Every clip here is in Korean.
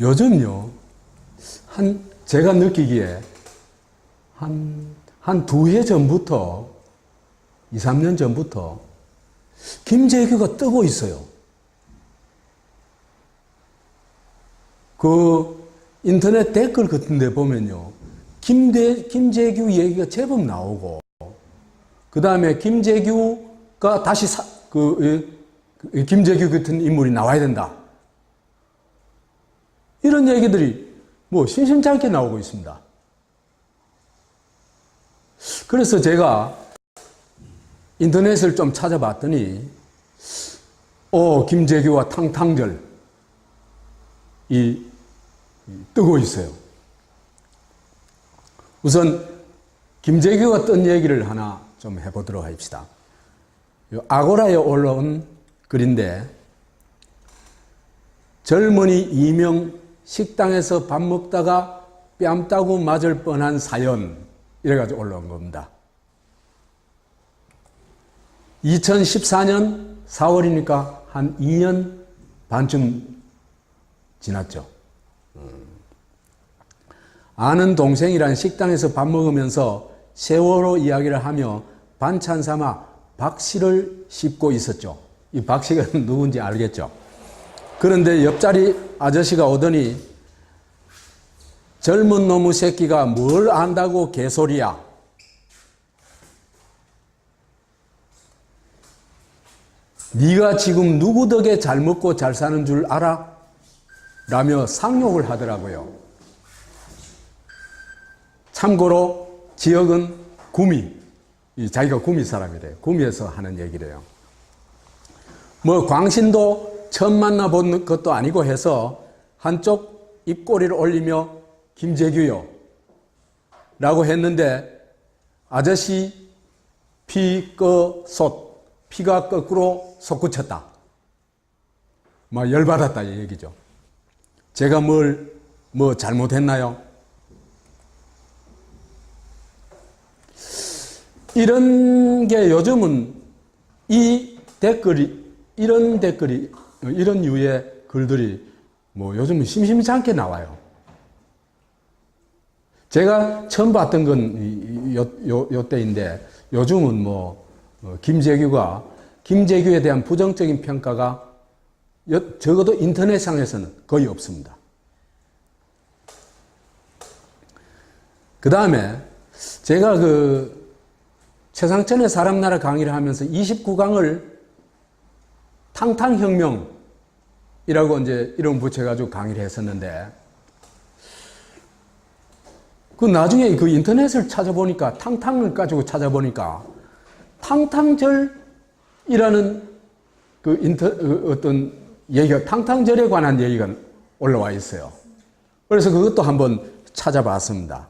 요즘요, 제가 느끼기에 한 두 해 전부터, 2, 3년 전부터, 김재규가 뜨고 있어요. 그 인터넷 댓글 같은 데 보면요, 김재규 얘기가 제법 나오고, 그 다음에 김재규가 다시 김재규 같은 인물이 나와야 된다. 이런 얘기들이 뭐 심심치 않게 나오고 있습니다. 그래서 제가 인터넷을 좀 찾아봤더니, 김재규와 탕탕절, 뜨고 있어요. 우선, 김재규가 뜬 얘기를 하나 좀 해보도록 합시다. 아고라에 올라온 글인데, 젊은이 2명 식당에서 밥 먹다가 뺨 따고 맞을 뻔한 사연, 이래가지고 올라온 겁니다. 2014년 4월이니까 한 2년 반쯤 지났죠. 아는 동생이란 식당에서 밥 먹으면서 세월호 이야기를 하며 반찬 삼아 박씨를 씹고 있었죠. 이 박씨가 누군지 알겠죠. 그런데 옆자리 아저씨가 오더니 젊은 놈의 새끼가 뭘 안다고 개소리야. 네가 지금 누구 덕에 잘 먹고 잘 사는 줄 알아? 라며 상욕을 하더라고요. 참고로 지역은 구미, 자기가 구미 사람이래요. 구미에서 하는 얘기래요. 뭐 광신도 처음 만나본 것도 아니고 해서 한쪽 입꼬리를 올리며 김재규요 라고 했는데 아저씨 피가 거꾸로 솟구쳤다. 막 열받았다 이 얘기죠. 제가 뭐 잘못했나요? 이런 게 요즘은 이런 유의 글들이 뭐 요즘은 심심치 않게 나와요. 제가 처음 봤던 건 요 때인데 요즘은 김재규에 대한 부정적인 평가가 적어도 인터넷상에서는 거의 없습니다. 그 다음에 제가 최상천의 사람나라 강의를 하면서 29강을 탕탕혁명이라고 이제 이름 붙여가지고 강의를 했었는데, 나중에 인터넷을 찾아보니까, 탕탕을 가지고 찾아보니까, 탕탕절이라는 어떤 얘기가, 탕탕절에 관한 얘기가 올라와 있어요. 그래서 그것도 한번 찾아봤습니다.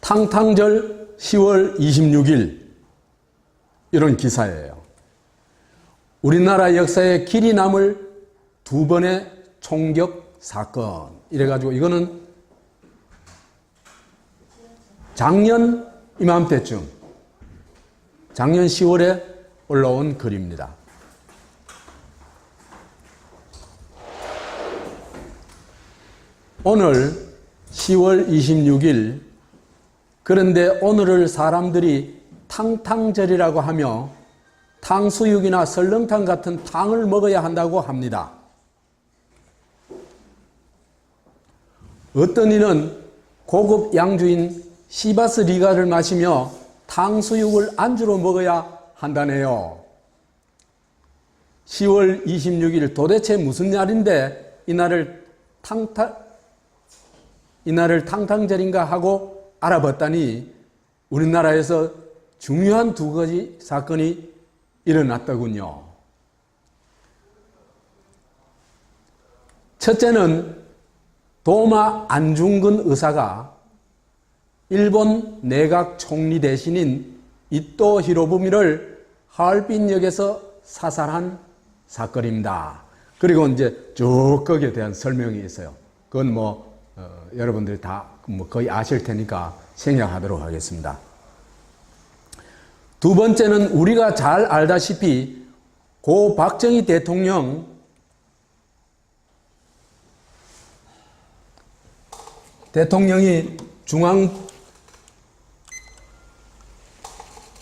탕탕절 10월 26일 이런 기사예요. 우리나라 역사에 길이 남을 두 번의 총격 사건. 이래가지고 이거는 작년 이맘때쯤, 작년 10월에 올라온 글입니다. 오늘 10월 26일, 그런데 오늘을 사람들이 탕탕절이라고 하며 탕수육이나 설렁탕 같은 탕을 먹어야 한다고 합니다. 어떤 이는 고급 양주인 시바스 리가를 마시며 탕수육을 안주로 먹어야 한다네요. 10월 26일 도대체 무슨 날인데 이날을 탕탕절인가 하고 알아봤더니 우리나라에서 중요한 두 가지 사건이 일어났더군요. 첫째는 도마 안중근 의사가 일본 내각 총리 대신인 이토 히로부미를 하얼빈역에서 사살한 사건입니다. 그리고 이제 쭉 거기에 대한 설명이 있어요. 그건 여러분들이 다 거의 아실 테니까 생략하도록 하겠습니다. 두 번째는 우리가 잘 알다시피 고 박정희 대통령 대통령이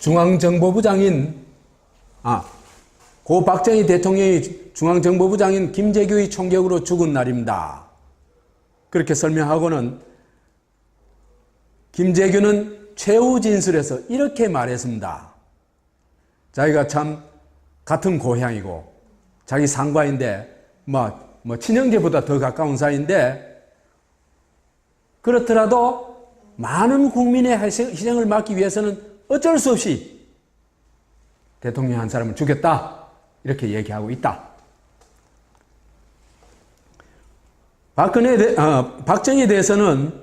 중앙정보부장인 고 박정희 대통령이 중앙정보부장인 김재규의 총격으로 죽은 날입니다. 그렇게 설명하고는 김재규는 최후 진술에서 이렇게 말했습니다. 자기가 참 같은 고향이고 자기 상과인데 친형제보다 더 가까운 사이인데 그렇더라도 많은 국민의 희생을 막기 위해서는 어쩔 수 없이 대통령 한 사람을 죽였다. 이렇게 얘기하고 있다. 박정희에 대해서는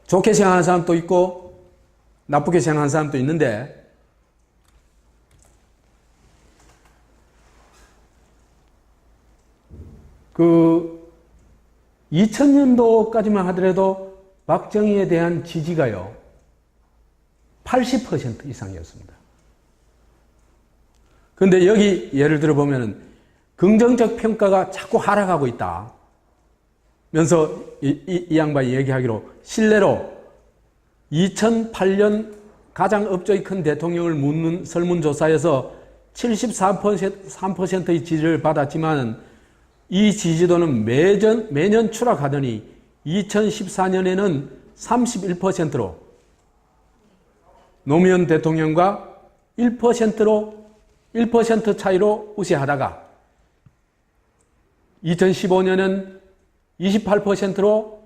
좋게 생각하는 사람도 있고 나쁘게 생각하는 사람도 있는데 그 2000년도까지만 하더라도 박정희에 대한 지지가요 80% 이상이었습니다. 그런데 여기 예를 들어 보면 긍정적 평가가 자꾸 하락하고 있다. 면서 이 양반이 얘기하기로 실례로 2008년 가장 업적이 큰 대통령을 묻는 설문조사에서 73%의 지지를 받았지만 이 지지도는 매년 추락하더니 2014년에는 31%로 노무현 대통령과 1% 차이로 우세하다가 2015년은 28%로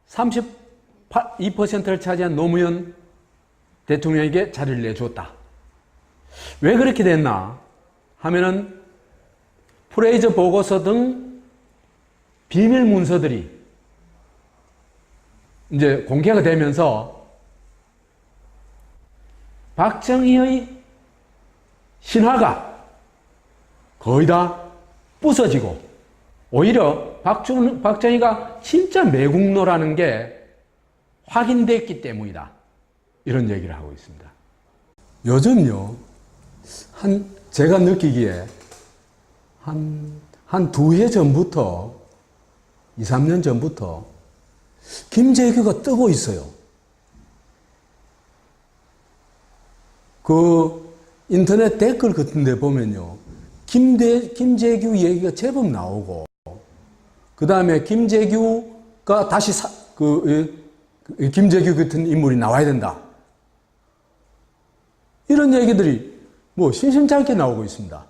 32%를 차지한 노무현 대통령에게 자리를 내주었다. 왜 그렇게 됐나 하면은 프레이저 보고서 등 비밀 문서들이 이제 공개가 되면서 박정희의 신화가 거의 다 부서지고 오히려 박정희가 진짜 매국노라는 게 확인됐기 때문이다. 이런 얘기를 하고 있습니다. 요즘요, 제가 느끼기에 한 두 해 전부터, 2, 3년 전부터 김재규가 뜨고 있어요. 그 인터넷 댓글 같은 데 보면요. 김재규 얘기가 제법 나오고, 그 다음에 김재규가 다시 김재규 같은 인물이 나와야 된다. 이런 얘기들이 심심치 않게 나오고 있습니다.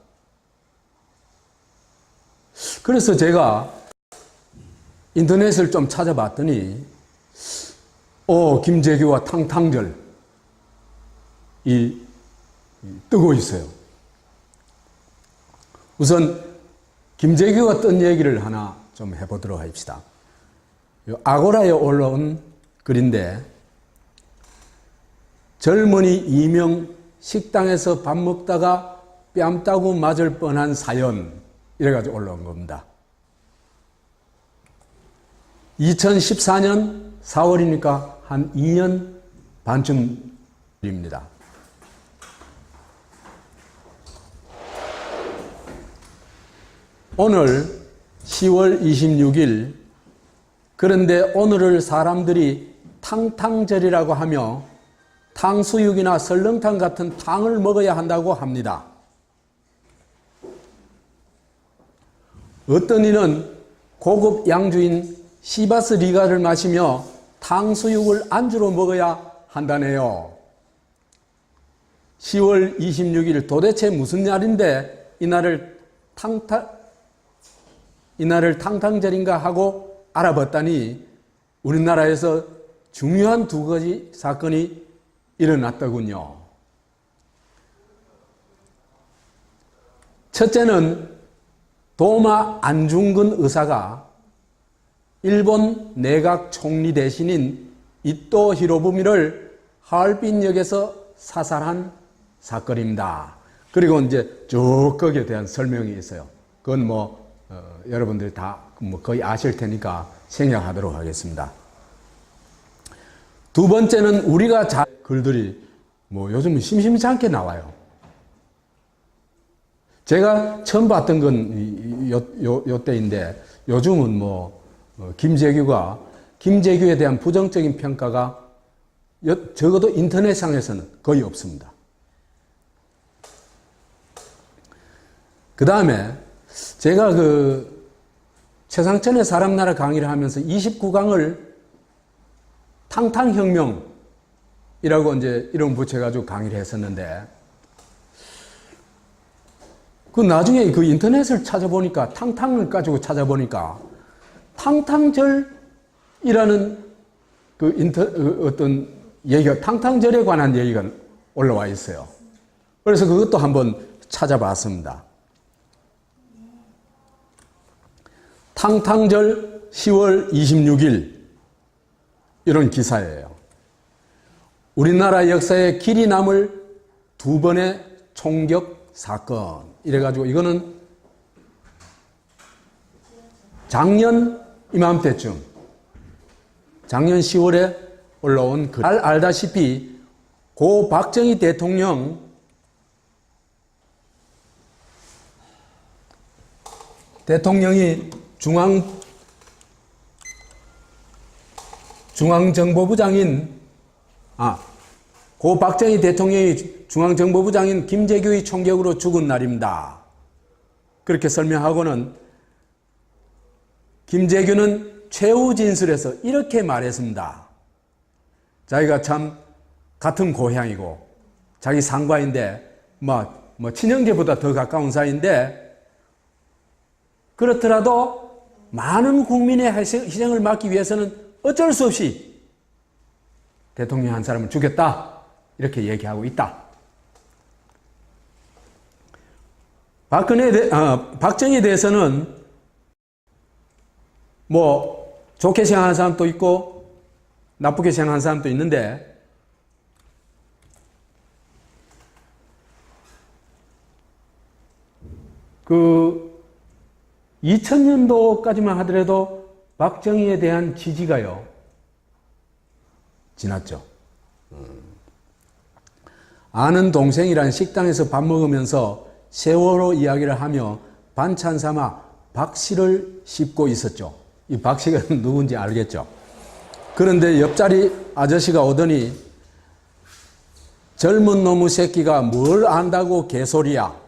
그래서 제가 인터넷을 좀 찾아봤더니, 김재규와 탕탕절, 뜨고 있어요. 우선, 김재규가 뜬 얘기를 하나 좀 해보도록 합시다. 아고라에 올라온 글인데, 젊은이 2명 식당에서 밥 먹다가 뺨 따고 맞을 뻔한 사연, 이래가지고 올라온 겁니다. 2014년 4월이니까 한 2년 반쯤입니다. 오늘 10월 26일, 그런데 오늘을 사람들이 탕탕절이라고 하며 탕수육이나 설렁탕 같은 탕을 먹어야 한다고 합니다. 어떤 이는 고급 양주인 시바스 리가를 마시며 탕수육을 안주로 먹어야 한다네요. 10월 26일 도대체 무슨 날인데 이날을 탕탕절인가 하고 알아봤더니 우리나라에서 중요한 두 가지 사건이 일어났더군요. 첫째는 도마 안중근 의사가 일본 내각 총리 대신인 이토 히로부미를 하얼빈역에서 사살한 사건입니다. 그리고 이제 쭉 거기에 대한 설명이 있어요. 그건 여러분들이 다 거의 아실 테니까 생략하도록 하겠습니다. 두 번째는 우리가 글들이 요즘은 심심치 않게 나와요. 제가 처음 봤던 건 요 때인데 요즘은 김재규에 대한 부정적인 평가가 적어도 인터넷상에서는 거의 없습니다. 그 다음에 제가 최상천의 사람나라 강의를 하면서 29강을 탕탕혁명이라고 이제 이름 붙여가지고 강의를 했었는데, 나중에 인터넷을 찾아보니까, 탕탕을 가지고 찾아보니까, 탕탕절이라는 어떤 얘기가, 탕탕절에 관한 얘기가 올라와 있어요. 그래서 그것도 한번 찾아봤습니다. 탕탕절 10월 26일 이런 기사예요. 우리나라 역사에 길이 남을 두 번의 총격 사건. 이래가지고 이거는 작년 이맘때쯤, 작년 10월에 올라온 글. 잘 알다시피 고 박정희 대통령이 고 박정희 대통령이 중앙정보부장인 김재규의 총격으로 죽은 날입니다. 그렇게 설명하고는 김재규는 최후 진술에서 이렇게 말했습니다. 자기가 참 같은 고향이고 자기 상과인데 친형제보다 더 가까운 사이인데, 그렇더라도 많은 국민의 희생을 막기 위해서는 어쩔 수 없이 대통령 한 사람을 죽였다, 이렇게 얘기하고 있다. 박정희에 대해서는 좋게 생각하는 사람도 있고 나쁘게 생각하는 사람도 있는데, 2000년도까지만 하더라도 박정희에 대한 지지가요, 지났죠. 아는 동생이란 식당에서 밥 먹으면서 세월호 이야기를 하며 반찬 삼아 박씨를 씹고 있었죠. 이 박씨가 누군지 알겠죠. 그런데 옆자리 아저씨가 오더니 젊은 놈의 새끼가 뭘 안다고 개소리야.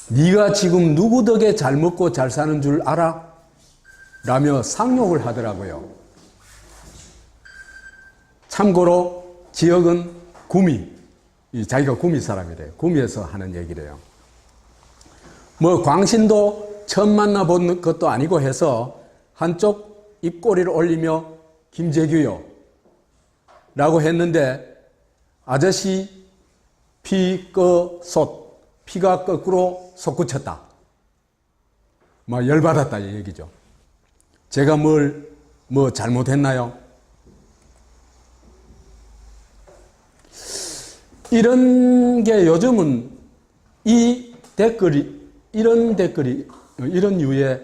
네가 지금 누구 덕에 잘 먹고 잘 사는 줄 알아? 라며 상욕을 하더라고요. 참고로 지역은 구미, 자기가 구미 사람이래요. 구미에서 하는 얘기래요. 광신도 처음 만나본 것도 아니고 해서 한쪽 입꼬리를 올리며 김재규요 라고 했는데, 아저씨 피가 거꾸로 솟구쳤다. 열받았다 이 얘기죠. 제가 뭐 잘못했나요? 이런 게 요즘은 이런 유의